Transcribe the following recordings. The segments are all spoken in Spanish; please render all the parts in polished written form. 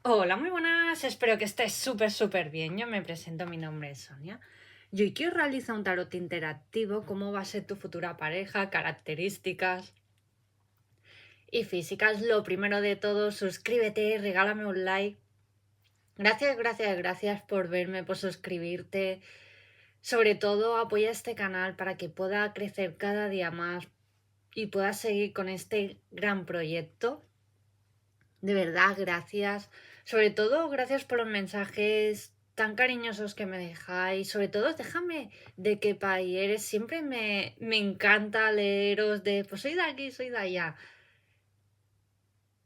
Hola, muy buenas, espero que estés súper bien. Yo me presento, mi nombre es Sonia. Yo quiero realizar un tarot interactivo, cómo va a ser tu futura pareja, características y físicas. Lo primero de todo, suscríbete, regálame un like. Gracias por verme, por suscribirte. Sobre todo, apoya este canal para que pueda crecer cada día más y pueda seguir con este gran proyecto. De verdad, gracias. Sobre todo, gracias por los mensajes tan cariñosos que me dejáis. Sobre todo, déjame de qué país eres. Siempre me encanta leeros de, pues soy de aquí, soy de allá.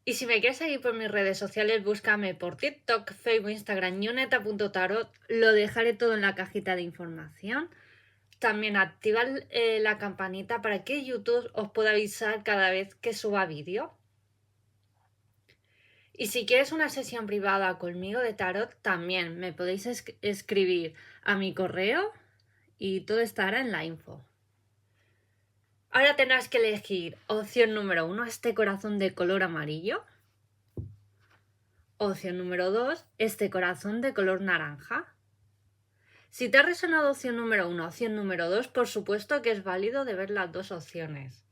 Y si me quieres seguir por mis redes sociales, búscame por TikTok, Facebook, Instagram, ñuneta.tarot. Lo dejaré todo en la cajita de información. También activa la campanita para que YouTube os pueda avisar cada vez que suba vídeo. Y si quieres una sesión privada conmigo de tarot, también me podéis escribir a mi correo y todo estará en la info. Ahora tendrás que elegir opción número 1, este corazón de color amarillo. Opción número 2, este corazón de color naranja. Si te ha resonado opción número 1, opción número 2, por supuesto que es válido de ver las dos opciones.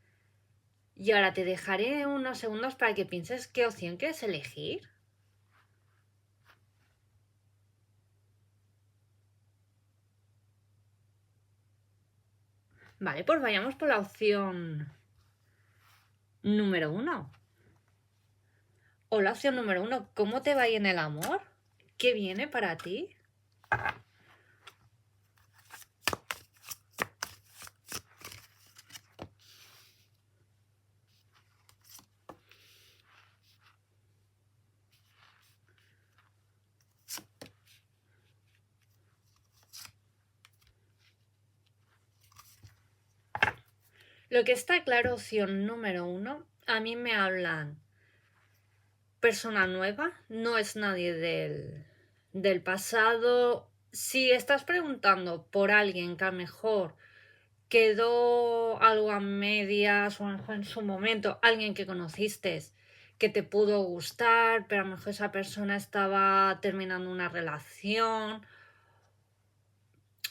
Y ahora te dejaré unos segundos para que pienses qué opción quieres elegir. Vale, pues vayamos por la opción número 1. O la opción número 1, ¿cómo te va a ir en el amor? ¿Qué viene para ti? Lo que está claro, opción número 1, a mí me hablan persona nueva, no es nadie del pasado. Si estás preguntando por alguien que a lo mejor quedó algo a medias o a lo mejor en su momento, alguien que conociste que te pudo gustar, pero a lo mejor esa persona estaba terminando una relación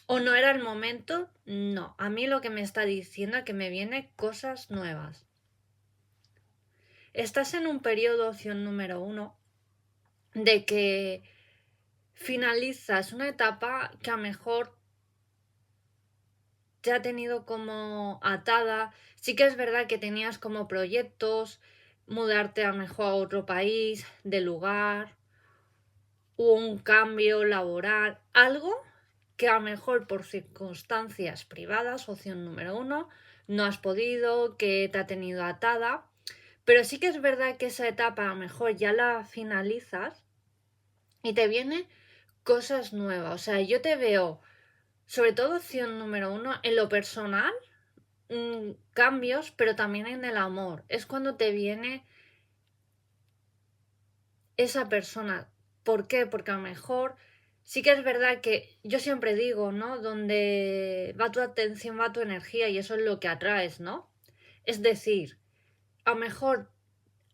o no era el momento, no. A mí lo que me está diciendo es que me vienen cosas nuevas. Estás en un periodo, opción número 1, de que finalizas una etapa que a lo mejor te ha tenido como atada. Sí que es verdad que tenías como proyectos, mudarte a lo mejor a otro país, de lugar, o un cambio laboral, algo que a lo mejor por circunstancias privadas, opción número 1, no has podido, que te ha tenido atada. Pero sí que es verdad que esa etapa a lo mejor ya la finalizas y te vienen cosas nuevas. O sea, yo te veo, sobre todo opción número 1, en lo personal, cambios, pero también en el amor. Es cuando te viene esa persona. ¿Por qué? Porque a lo mejor sí que es verdad que yo siempre digo, ¿no? Donde va tu atención, va tu energía y eso es lo que atraes, ¿no? Es decir, a lo mejor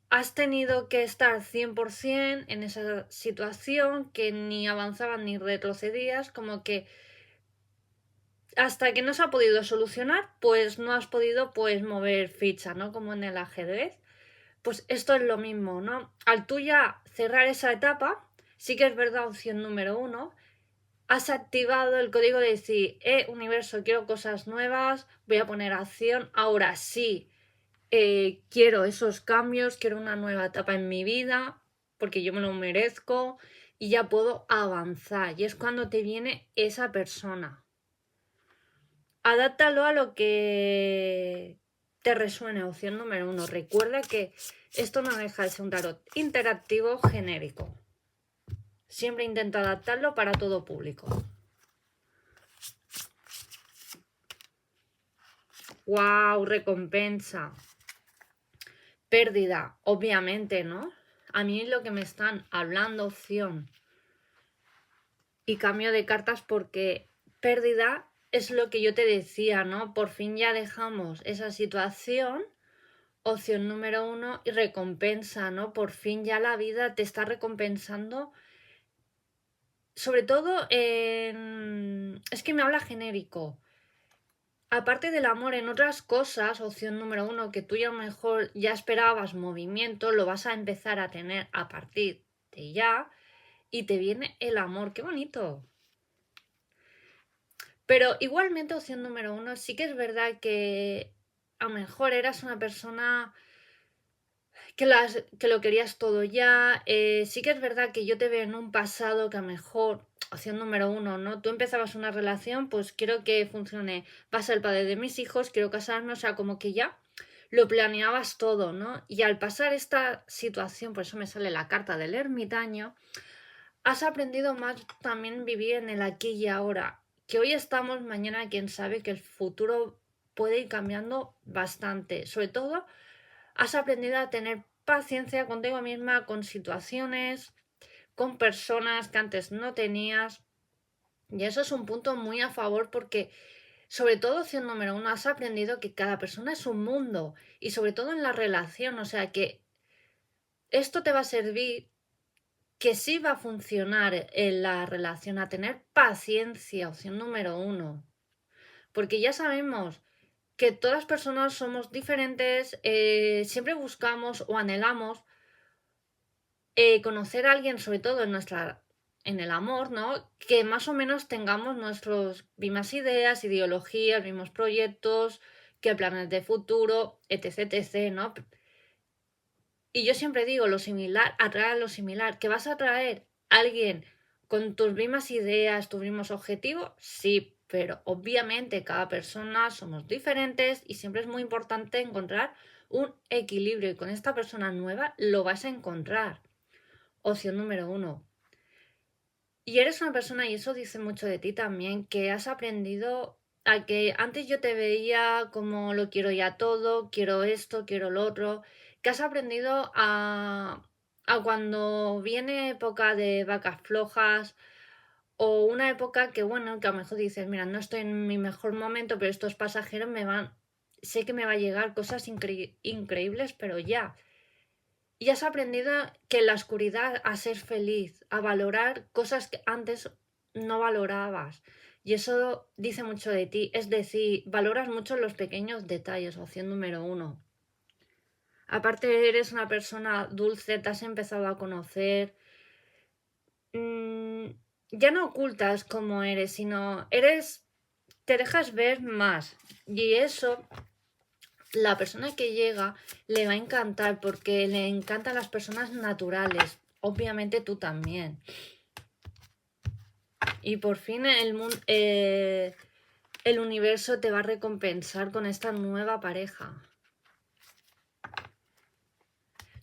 has tenido que estar 100% en esa situación que ni avanzabas ni retrocedías, como que hasta que no se ha podido solucionar, pues no has podido pues mover ficha, ¿no? Como en el ajedrez. Pues esto es lo mismo, ¿no? Al tú ya cerrar esa etapa, sí que es verdad, opción número 1, has activado el código de decir, universo, quiero cosas nuevas, voy a poner acción, ahora sí, quiero esos cambios, quiero una nueva etapa en mi vida, porque yo me lo merezco y ya puedo avanzar. Y es cuando te viene esa persona. Adáptalo a lo que te resuene, opción número 1. Recuerda que esto no deja de ser un tarot interactivo genérico. Siempre intenta adaptarlo para todo público. ¡Wow! Recompensa. Pérdida, obviamente, ¿no? A mí lo que me están hablando, opción y cambio de cartas, porque pérdida es lo que yo te decía, ¿no? Por fin ya dejamos esa situación opción número uno, y recompensa, ¿no? Por fin ya la vida te está recompensando. Sobre todo es que me habla genérico. Aparte del amor en otras cosas, opción número uno, que tú ya a lo mejor ya esperabas movimiento, lo vas a empezar a tener a partir de ya, y te viene el amor, qué bonito. Pero igualmente, opción número uno, sí que es verdad que a lo mejor eras una persona que lo querías todo ya. Sí que es verdad que yo te veo en un pasado que a lo mejor, opción número uno, ¿no? Tú empezabas una relación, pues quiero que funcione, va a ser el padre de mis hijos, quiero casarme, o sea, como que ya lo planeabas todo, ¿no? Y al pasar esta situación, por eso me sale la carta del ermitaño, has aprendido más también vivir en el aquí y ahora. Que hoy estamos, mañana quién sabe, que el futuro puede ir cambiando bastante. Sobre todo, has aprendido a tener paciencia contigo misma, con situaciones, con personas que antes no tenías. Y eso es un punto muy a favor porque, sobre todo, opción número uno, has aprendido que cada persona es un mundo. Y sobre todo en la relación, o sea que esto te va a servir, que sí va a funcionar en la relación, a tener paciencia, opción número uno. Porque ya sabemos que todas las personas somos diferentes, siempre buscamos o anhelamos conocer a alguien, sobre todo en el amor, ¿no? Que más o menos tengamos nuestras mismas ideas, ideologías, mismos proyectos, que planes de futuro, etc, etc, ¿no? Y yo siempre digo, lo similar atrae a lo similar. ¿Que vas a atraer a alguien con tus mismas ideas, tus mismos objetivos? Sí, pero obviamente cada persona somos diferentes y siempre es muy importante encontrar un equilibrio, y con esta persona nueva lo vas a encontrar. Opción número uno. Y eres una persona, y eso dice mucho de ti también, que has aprendido a que antes yo te veía como lo quiero ya todo, quiero esto, quiero lo otro, que has aprendido a cuando viene época de vacas flojas o una época que, bueno, que a lo mejor dices, mira, no estoy en mi mejor momento, pero estos pasajeros sé que me va a llegar cosas increíbles, pero ya. Y has aprendido que en la oscuridad a ser feliz, a valorar cosas que antes no valorabas. Y eso dice mucho de ti. Es decir, valoras mucho los pequeños detalles, opción número uno. Aparte, eres una persona dulce, te has empezado a conocer. mm, ya no ocultas cómo eres, sino te dejas ver más. Y eso, la persona que llega le va a encantar porque le encantan las personas naturales. Obviamente tú también. Y por fin el universo te va a recompensar con esta nueva pareja.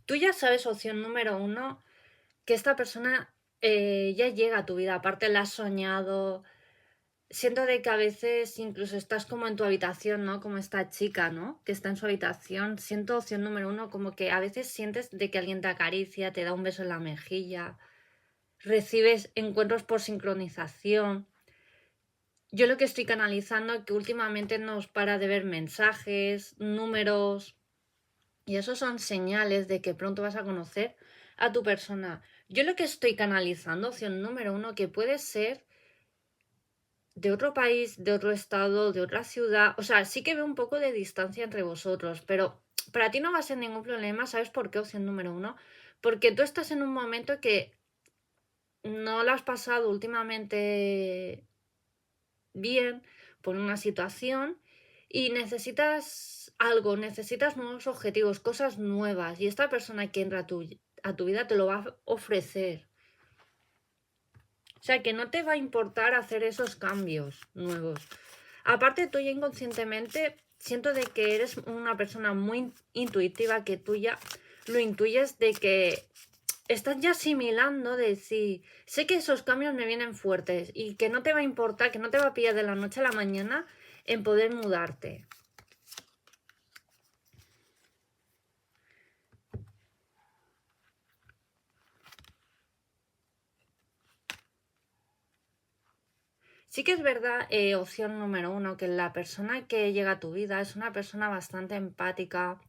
Tú ya sabes, opción número uno, que esta persona ya llega a tu vida. Aparte la has soñado. Siento de que a veces incluso estás como en tu habitación, ¿no? Como esta chica, ¿no? Que está en su habitación. Siento, opción número uno, como que a veces sientes de que alguien te acaricia, te da un beso en la mejilla, recibes encuentros por sincronización. Yo lo que estoy canalizando es que últimamente nos para de ver mensajes, números, y eso son señales de que pronto vas a conocer a tu persona. Yo lo que estoy canalizando, opción número uno, que puede ser de otro país, de otro estado, de otra ciudad. O sea, sí que veo un poco de distancia entre vosotros, pero para ti no va a ser ningún problema. ¿Sabes por qué? Opción número uno. Porque tú estás en un momento que no lo has pasado últimamente bien por una situación y necesitas algo, necesitas nuevos objetivos, cosas nuevas. Y esta persona que entra a tu vida te lo va a ofrecer. O sea, que no te va a importar hacer esos cambios nuevos. Aparte, tú ya inconscientemente siento de que eres una persona muy intuitiva, que tú ya lo intuyes de que estás ya asimilando de decir, sé que esos cambios me vienen fuertes y que no te va a importar, que no te va a pillar de la noche a la mañana en poder mudarte. Sí que es verdad, opción número uno, que la persona que llega a tu vida es una persona bastante empática,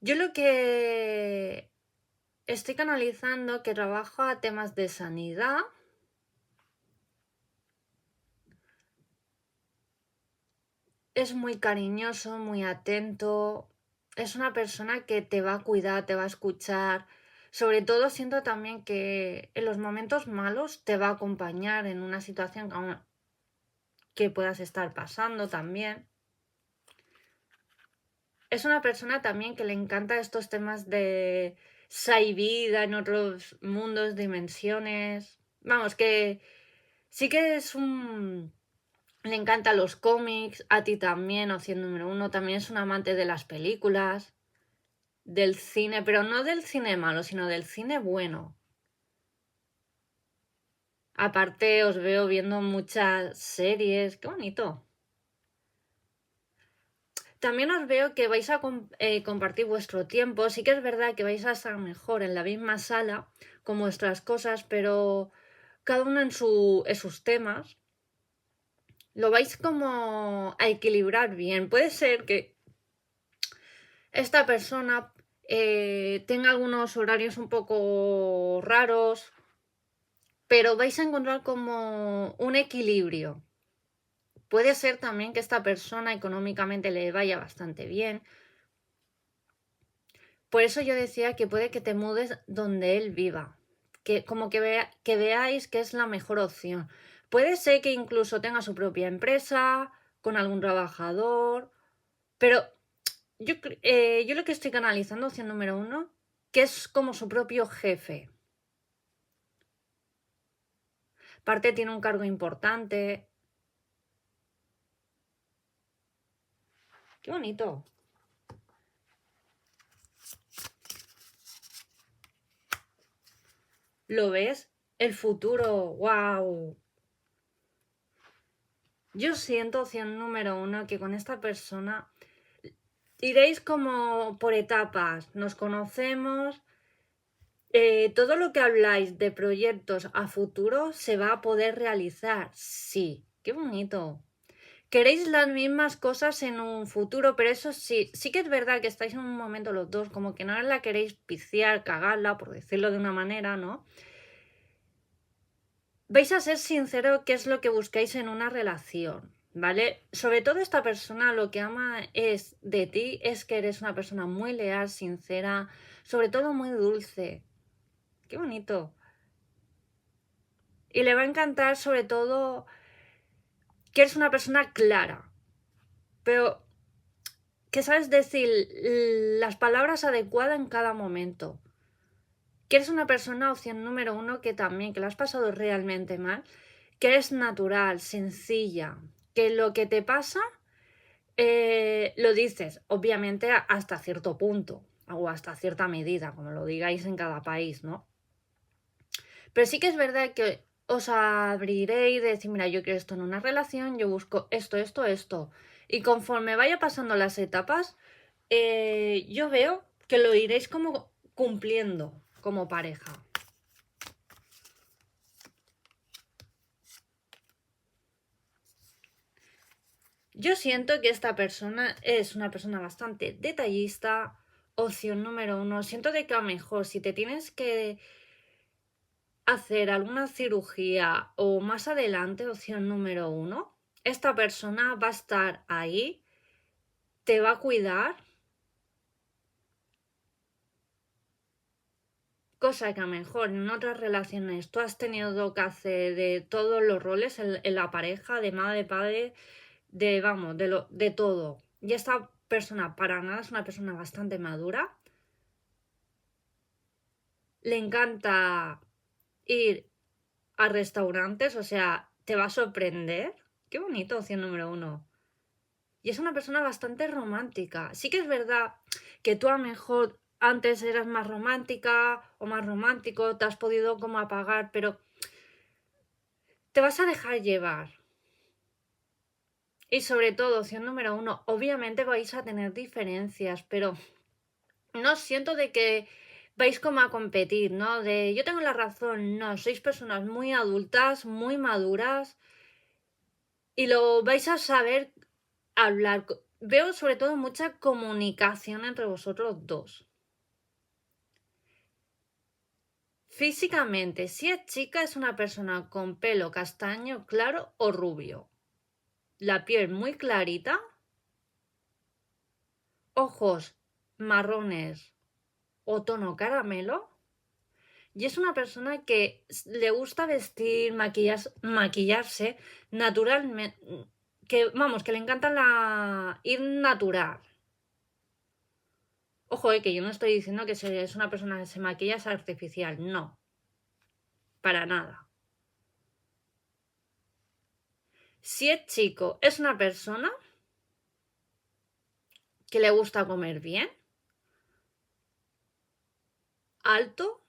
Yo lo que estoy canalizando, que trabajo a temas de sanidad, es muy cariñoso, muy atento, es una persona que te va a cuidar, te va a escuchar. Sobre todo siento también que en los momentos malos te va a acompañar en una situación que puedas estar pasando también. Es una persona también que le encanta estos temas de si hay vida en otros mundos, dimensiones. Vamos, que sí que es un... Le encantan los cómics, a ti también, opción número uno. También es un amante de las películas, del cine, pero no del cine malo, sino del cine bueno. Aparte os veo viendo muchas series, qué bonito. También os veo que vais a compartir vuestro tiempo. Sí que es verdad que vais a estar mejor en la misma sala con vuestras cosas, pero cada uno en sus temas. Lo vais como a equilibrar bien. Puede ser que esta persona tenga algunos horarios un poco raros, pero vais a encontrar como un equilibrio. Puede ser también que esta persona económicamente le vaya bastante bien. Por eso yo decía que puede que te mudes donde él viva. Que como que veáis que es la mejor opción. Puede ser que incluso tenga su propia empresa, con algún trabajador, pero yo lo que estoy canalizando, opción número uno, que es como su propio jefe. Aparte tiene un cargo importante. Qué bonito. ¿Lo ves? El futuro, wow. Yo siento, opción número uno, que con esta persona iréis como por etapas. Nos conocemos. Todo lo que habláis de proyectos a futuro se va a poder realizar. Sí, qué bonito. Queréis las mismas cosas en un futuro, pero eso sí, sí que es verdad que estáis en un momento los dos, como que no la queréis piciar, cagarla, por decirlo de una manera, ¿no? Vais a ser sincero qué es lo que buscáis en una relación, ¿vale? Sobre todo esta persona lo que ama es de ti, es que eres una persona muy leal, sincera, sobre todo muy dulce. Qué bonito. Y le va a encantar sobre todo que eres una persona clara, pero que sabes decir las palabras adecuadas en cada momento. Que eres una persona, opción número uno, que también, que lo has pasado realmente mal, que eres natural, sencilla, que lo que te pasa lo dices, obviamente hasta cierto punto o hasta cierta medida, como lo digáis en cada país, ¿no? Pero sí que es verdad que os abriréis y decir, mira, yo quiero esto en una relación, yo busco esto, esto, esto. Y conforme vaya pasando las etapas, yo veo que lo iréis como cumpliendo como pareja. Yo siento que esta persona es una persona bastante detallista, opción número uno. Siento de que a lo mejor si te tienes que hacer alguna cirugía o más adelante, opción número uno, esta persona va a estar ahí, te va a cuidar, cosa que a lo mejor en otras relaciones tú has tenido que hacer de todos los roles en la pareja, de madre, de padre, de vamos, de todo. Y esta persona para nada es una persona bastante madura. Le encanta ir a restaurantes, o sea, te va a sorprender. Qué bonito, opción número uno. Y es una persona bastante romántica. Sí que es verdad que tú a lo mejor antes eras más romántica o más romántico, te has podido como apagar, pero te vas a dejar llevar. Y sobre todo, opción número uno, obviamente vais a tener diferencias, pero no siento de que vais como a competir, ¿no? De yo tengo la razón, no, sois personas muy adultas, muy maduras y lo vais a saber hablar. veo sobre todo mucha comunicación entre vosotros dos. Físicamente, si es chica, es una persona con pelo castaño, claro o rubio. La piel muy clarita, ojos marrones o tono caramelo. Y es una persona que le gusta vestir, maquillarse naturalmente, que vamos, que le encanta ir natural. Ojo, que yo no estoy diciendo que es una persona que se maquilla es artificial, no, para nada. Si es chico, es una persona que le gusta comer bien, alto,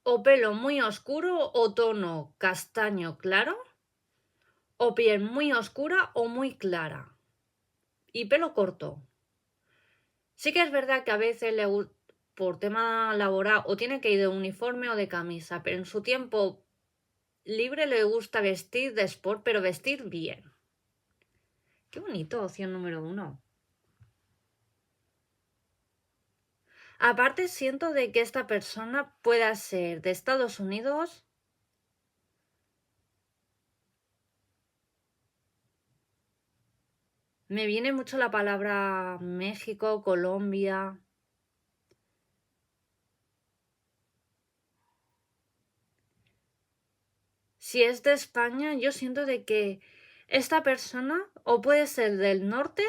o pelo muy oscuro o tono castaño claro, o piel muy oscura o muy clara, y pelo corto. Sí que es verdad que a veces por tema laboral o tiene que ir de uniforme o de camisa, pero en su tiempo libre le gusta vestir de sport, pero vestir bien. Qué bonito, opción número 1. Aparte siento de que esta persona pueda ser de Estados Unidos, me viene mucho la palabra México, Colombia. Si es de España, yo siento de que esta persona o puede ser del norte,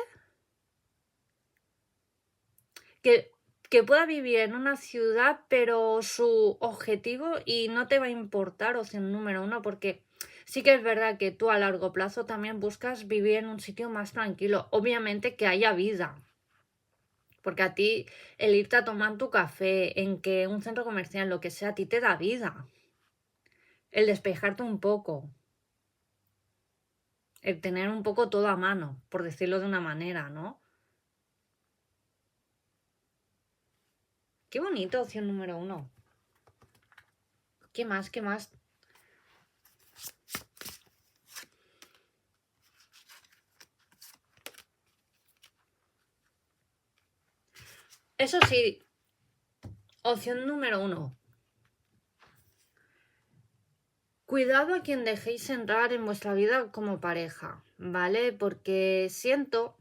que, que pueda vivir en una ciudad, pero su objetivo y no te va a importar opción número 1, porque sí que es verdad que tú a largo plazo también buscas vivir en un sitio más tranquilo. Obviamente que haya vida, porque a ti el irte a tomar tu café en que un centro comercial, lo que sea, a ti te da vida. El despejarte un poco, el tener un poco todo a mano, por decirlo de una manera, ¿no? Qué bonito, opción número 1. ¿Qué más? ¿Qué más? Eso sí, opción número 1. Cuidado a quien dejéis entrar en vuestra vida como pareja, ¿vale? Porque siento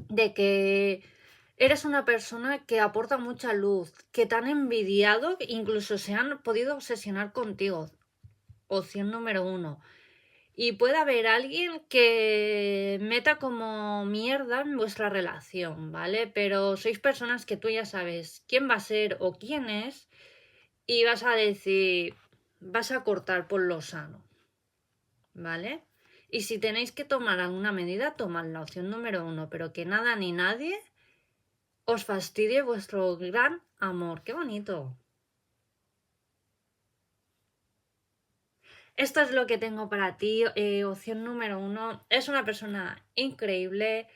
de que eres una persona que aporta mucha luz, que te han envidiado, incluso se han podido obsesionar contigo. Opción número 1. Y puede haber alguien que meta como mierda en vuestra relación, ¿vale? Pero sois personas que tú ya sabes quién va a ser o quién es y vas a decir, vas a cortar por lo sano, ¿vale? Y si tenéis que tomar alguna medida, tomad la opción número 1, pero que nada ni nadie os fastidie vuestro gran amor. ¡Qué bonito! Esto es lo que tengo para ti. Opción número 1. Es una persona increíble.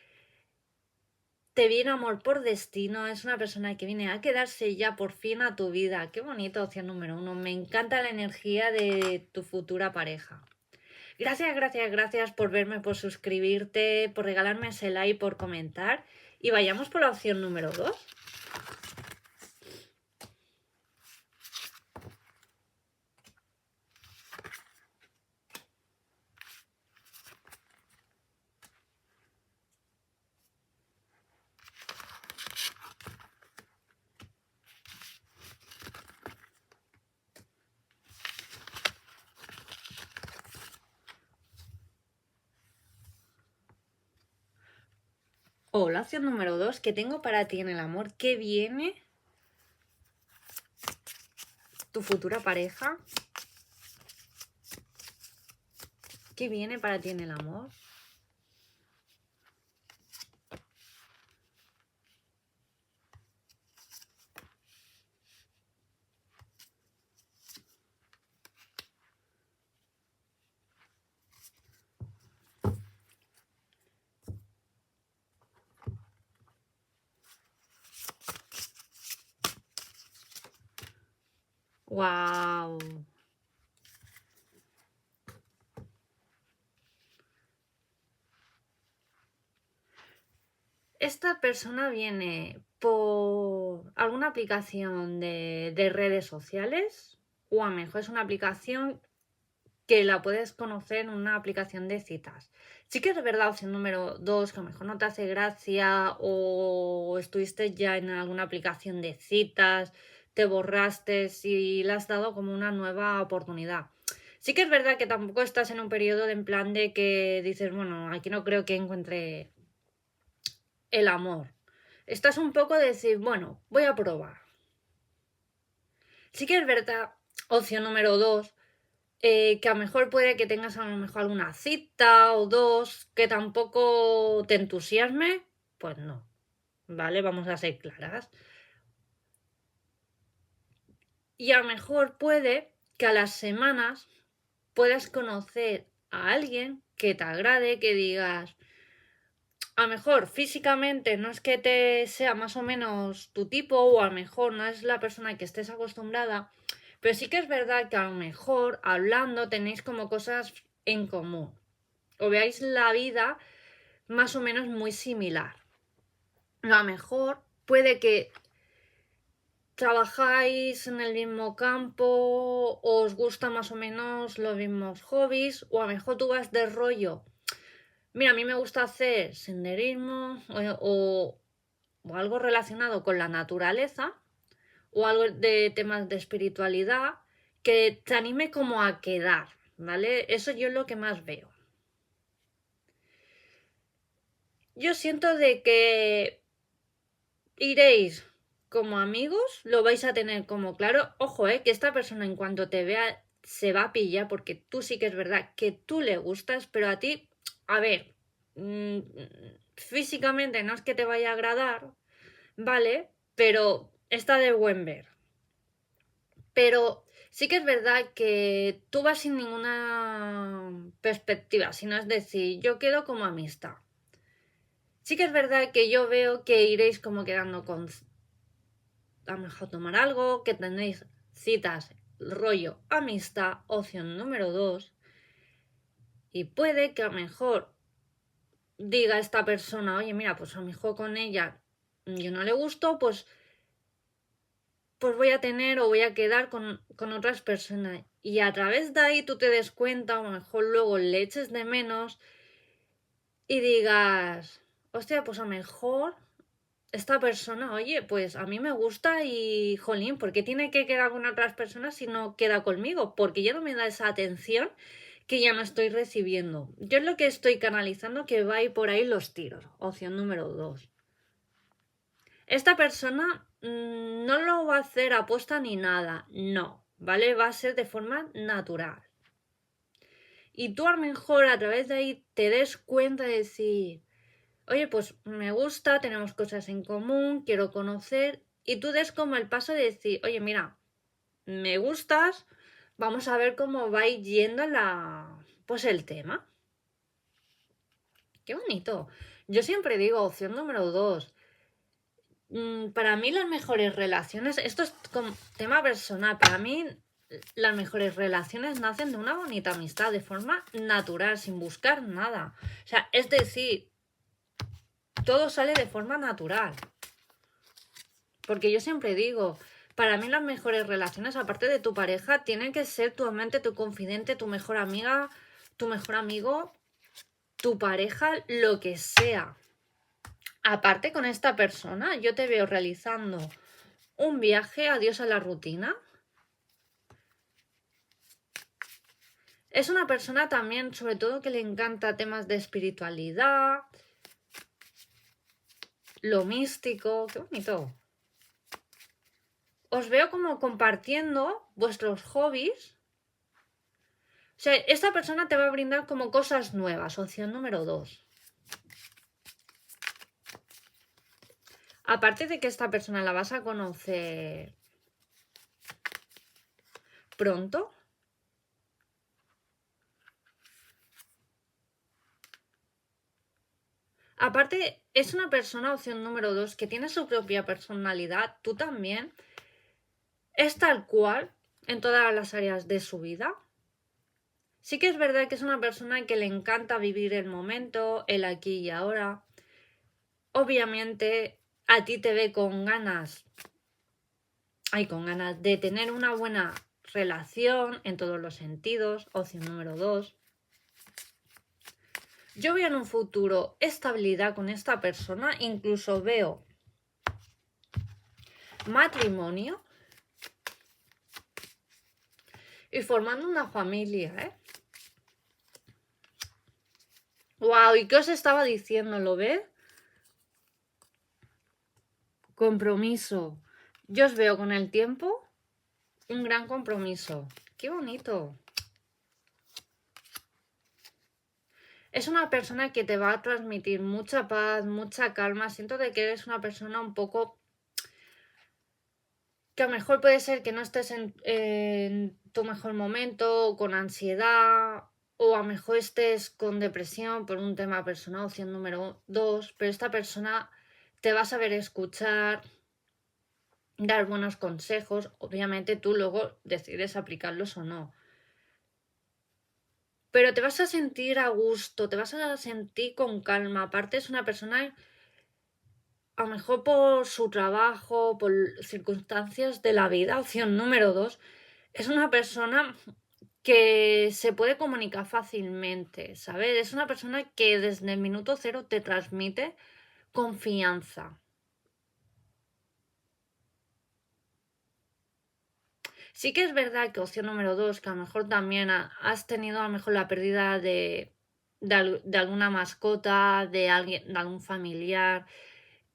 Te viene amor por destino. Es una persona que viene a quedarse ya por fin a tu vida. Qué bonito, opción número 1. Me encanta la energía de tu futura pareja. Gracias, gracias, gracias por verme, por suscribirte, por regalarme ese like, por comentar. Y vayamos por la opción número 2. O la opción número 2 que tengo para ti en el amor, que viene tu futura pareja. ¿Qué viene para ti en el amor? ¡Wow! esta persona viene por alguna aplicación de redes sociales o a lo mejor es una aplicación que la puedes conocer en una aplicación de citas. Sí que es verdad, opción número 2, que a lo mejor no te hace gracia o estuviste ya en alguna aplicación de citas, te borraste y le has dado como una nueva oportunidad. Sí que es verdad que tampoco estás en un periodo de en plan de que dices, bueno, aquí no creo que encuentre el amor. Estás un poco de decir, bueno, voy a probar. Sí que es verdad, opción número 2, que a lo mejor puede que tengas a lo mejor alguna cita o dos que tampoco te entusiasme, pues no, ¿vale? Vamos a ser claras. Y a lo mejor puede que a las semanas puedas conocer a alguien que te agrade, que digas, a lo mejor físicamente no es que te sea más o menos tu tipo o a lo mejor no es la persona que estés acostumbrada, pero sí que es verdad que a lo mejor hablando tenéis como cosas en común o veáis la vida más o menos muy similar. A lo mejor puede que trabajáis en el mismo campo, os gusta más o menos los mismos hobbies o a lo mejor tú vas de rollo. Mira, a mí me gusta hacer senderismo o algo relacionado con la naturaleza o algo de temas de espiritualidad que te anime como a quedar, ¿vale? Eso yo es lo que más veo. Yo siento de que iréis como amigos, lo vais a tener como claro. Ojo, que esta persona en cuanto te vea se va a pillar porque tú sí que es verdad que tú le gustas, pero a ti, a ver, físicamente no es que te vaya a agradar, ¿vale? Pero está de buen ver. Pero sí que es verdad que tú vas sin ninguna perspectiva, sino es decir, yo quedo como amistad. Sí que es verdad que yo veo que iréis como quedando con a lo mejor tomar algo, que tenéis citas, rollo, amistad, opción número 2. Y puede que a lo mejor diga esta persona, oye, mira, pues a lo mejor con ella yo no le gusto, pues voy a tener o voy a quedar con otras personas. Y a través de ahí tú te des cuenta, o a lo mejor luego le eches de menos y digas, hostia, pues a lo mejor esta persona, oye, pues a mí me gusta y, jolín, ¿por qué tiene que quedar con otras personas si no queda conmigo? Porque ya no me da esa atención que ya no estoy recibiendo. Yo es lo que estoy canalizando que va a ir por ahí los tiros. Opción número 2. Esta persona no lo va a hacer aposta ni nada, no, ¿vale? Va a ser de forma natural. Y tú a lo mejor a través de ahí te des cuenta de decir, oye, pues me gusta, tenemos cosas en común, quiero conocer, y tú des como el paso de decir, oye, mira, me gustas, vamos a ver cómo va yendo pues el tema. Qué bonito. Yo siempre digo, opción número 2. Para mí las mejores relaciones, esto es como tema personal, para mí las mejores relaciones nacen de una bonita amistad, de forma natural, sin buscar nada. O sea, es decir, todo sale de forma natural. Porque yo siempre digo, para mí las mejores relaciones, aparte de tu pareja, tienen que ser tu amante, tu confidente, tu mejor amiga, tu mejor amigo, tu pareja, lo que sea. Aparte con esta persona, yo te veo realizando un viaje, adiós a la rutina. Es una persona también, sobre todo, que le encanta temas de espiritualidad, lo místico, qué bonito. Os veo como compartiendo vuestros hobbies. O sea, esta persona te va a brindar como cosas nuevas, opción número 2. Aparte de que esta persona la vas a conocer pronto, aparte es una persona, opción número 2, que tiene su propia personalidad, tú también, es tal cual en todas las áreas de su vida. Sí que es verdad que es una persona que le encanta vivir el momento, el aquí y ahora. obviamente a ti te ve con ganas de tener una buena relación en todos los sentidos. Opción número 2. Yo veo en un futuro estabilidad con esta persona, incluso veo matrimonio y formando una familia, ¿eh? ¡Wow! ¿Y qué os estaba diciendo? ¿Lo ves? Compromiso. Yo os veo con el tiempo un gran compromiso. ¡Qué bonito! Es una persona que te va a transmitir mucha paz, mucha calma. Siento de que eres una persona un poco que a lo mejor puede ser que no estés en tu mejor momento, con ansiedad, o a lo mejor estés con depresión por un tema personal, opción número 2, pero esta persona te va a saber escuchar, dar buenos consejos. Obviamente tú luego decides aplicarlos o no. Pero te vas a sentir a gusto, te vas a sentir con calma. Aparte es una persona, a lo mejor por su trabajo, por circunstancias de la vida, opción número 2, es una persona que se puede comunicar fácilmente, ¿sabes? Es una persona que desde el minuto cero te transmite confianza. Sí que es verdad que opción número 2, que a lo mejor también has tenido a lo mejor la pérdida de alguna mascota, de alguien, de algún familiar.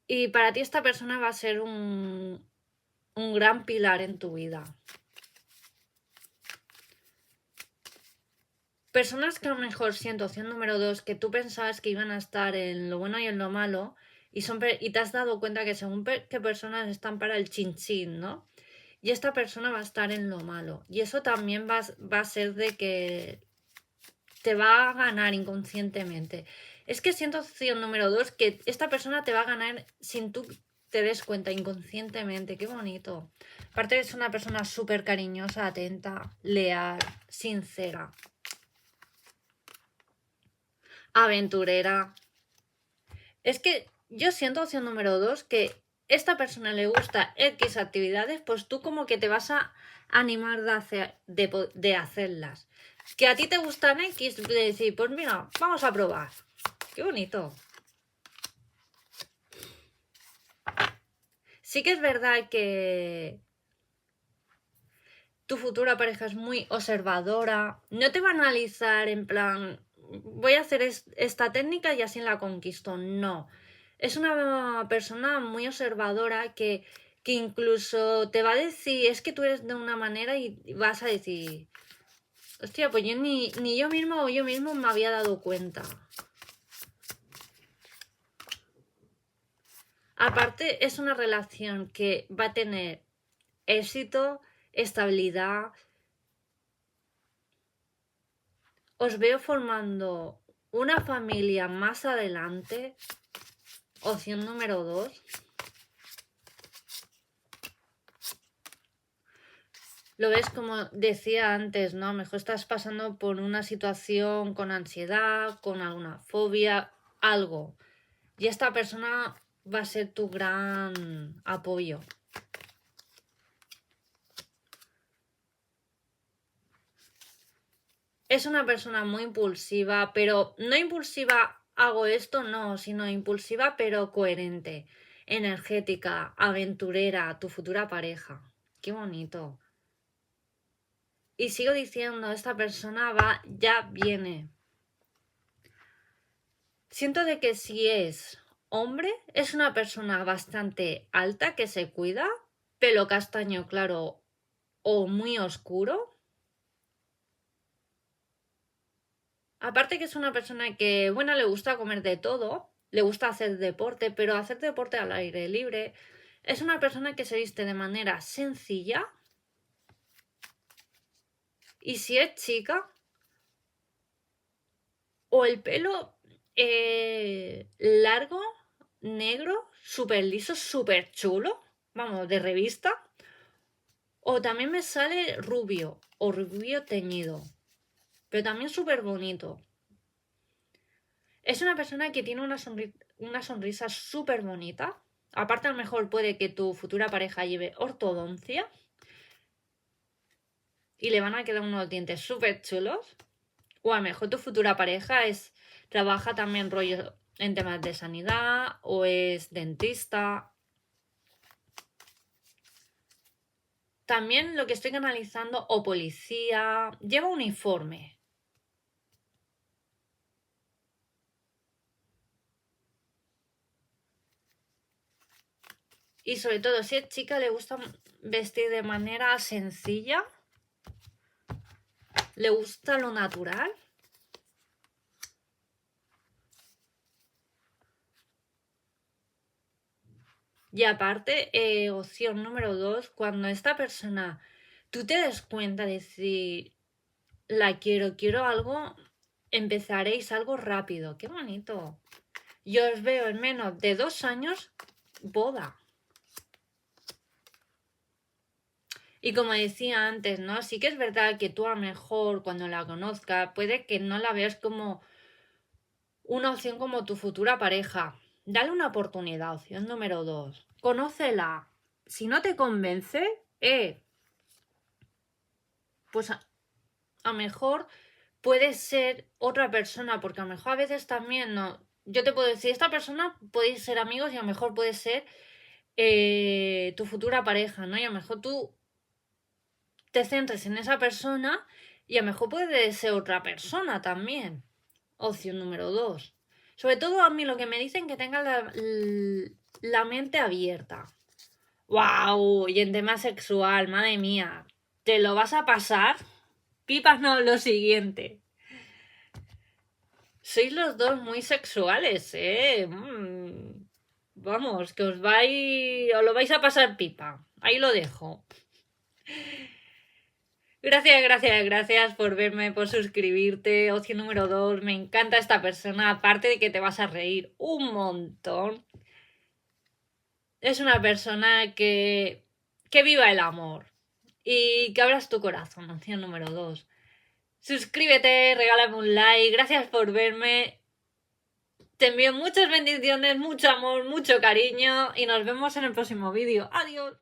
Y para ti esta persona va a ser un gran pilar en tu vida. Personas que a lo mejor siento, opción número 2, que tú pensabas que iban a estar en lo bueno y en lo malo, y te has dado cuenta que según qué personas están para el chin chin, ¿no? Y esta persona va a estar en lo malo. Y eso también va a ser de que te va a ganar inconscientemente. Es que siento, opción número 2, que esta persona te va a ganar sin tú te des cuenta, inconscientemente. Qué bonito. Aparte es una persona súper cariñosa, atenta, leal, sincera, aventurera. Es que yo siento, opción número 2, que esta persona le gusta X actividades, pues tú como que te vas a animar de hacerlas. Que a ti te gustan X, de decir, pues mira, vamos a probar. Qué bonito. Sí que es verdad que tu futura pareja es muy observadora. No te va a analizar en plan, voy a hacer esta técnica y así la conquisto. No. Es una persona muy observadora que incluso te va a decir, es que tú eres de una manera y vas a decir, hostia, pues yo ni yo mismo o yo mismo me había dado cuenta. Aparte, es una relación que va a tener éxito, estabilidad. Os veo formando una familia más adelante. Opción número 2. Lo ves como decía antes, ¿no? A lo mejor estás pasando por una situación con ansiedad, con alguna fobia, algo. Y esta persona va a ser tu gran apoyo. Es una persona muy impulsiva, pero no impulsiva, hago esto, no, sino impulsiva pero coherente, energética, aventurera, tu futura pareja. Qué bonito. Y sigo diciendo, esta persona ya viene. Siento de que si es hombre, es una persona bastante alta que se cuida, pelo castaño claro o muy oscuro. Aparte que es una persona que, bueno, le gusta comer de todo, le gusta hacer deporte, pero hacer deporte al aire libre. Es una persona que se viste de manera sencilla. Y si es chica, o el pelo largo, negro, súper liso, súper chulo, vamos, de revista. O también me sale rubio o rubio teñido, pero también súper bonito. Es una persona que tiene una una sonrisa súper bonita. Aparte, a lo mejor puede que tu futura pareja lleve ortodoncia y le van a quedar unos dientes súper chulos. O a lo mejor tu futura pareja trabaja también rollo en temas de sanidad o es dentista. También lo que estoy canalizando, o policía, lleva uniforme. Y sobre todo, si es chica, le gusta vestir de manera sencilla. Le gusta lo natural. Y aparte, opción número 2, cuando esta persona, tú te des cuenta de si la quiero algo, empezaréis algo rápido. ¡Qué bonito! Yo os veo en menos de 2 años, boda. Y como decía antes, ¿no? Sí que es verdad que tú a lo mejor cuando la conozcas puede que no la veas como una opción como tu futura pareja. Dale una oportunidad, opción número 2. Conócela. Si no te convence, pues a lo mejor puede ser otra persona, porque a lo mejor a veces también no. Yo te puedo decir, esta persona podéis ser amigos y a lo mejor puede ser tu futura pareja, ¿no? Y a lo mejor tú te centres en esa persona y a lo mejor puede ser otra persona también. Opción número 2. Sobre todo a mí lo que me dicen que tenga la mente abierta. ¡Wow! Y en tema sexual, madre mía. ¿Te lo vas a pasar? Pipas no, lo siguiente. Sois los dos muy sexuales, ¿eh? Vamos, que os lo vais a pasar pipa. Ahí lo dejo. Gracias por verme, por suscribirte. Opción número 2. Me encanta esta persona. Aparte de que te vas a reír un montón. Es una persona que viva el amor. Y que abras tu corazón. Opción número 2. Suscríbete, regálame un like. Gracias por verme. Te envío muchas bendiciones, mucho amor, mucho cariño. Y nos vemos en el próximo vídeo. Adiós.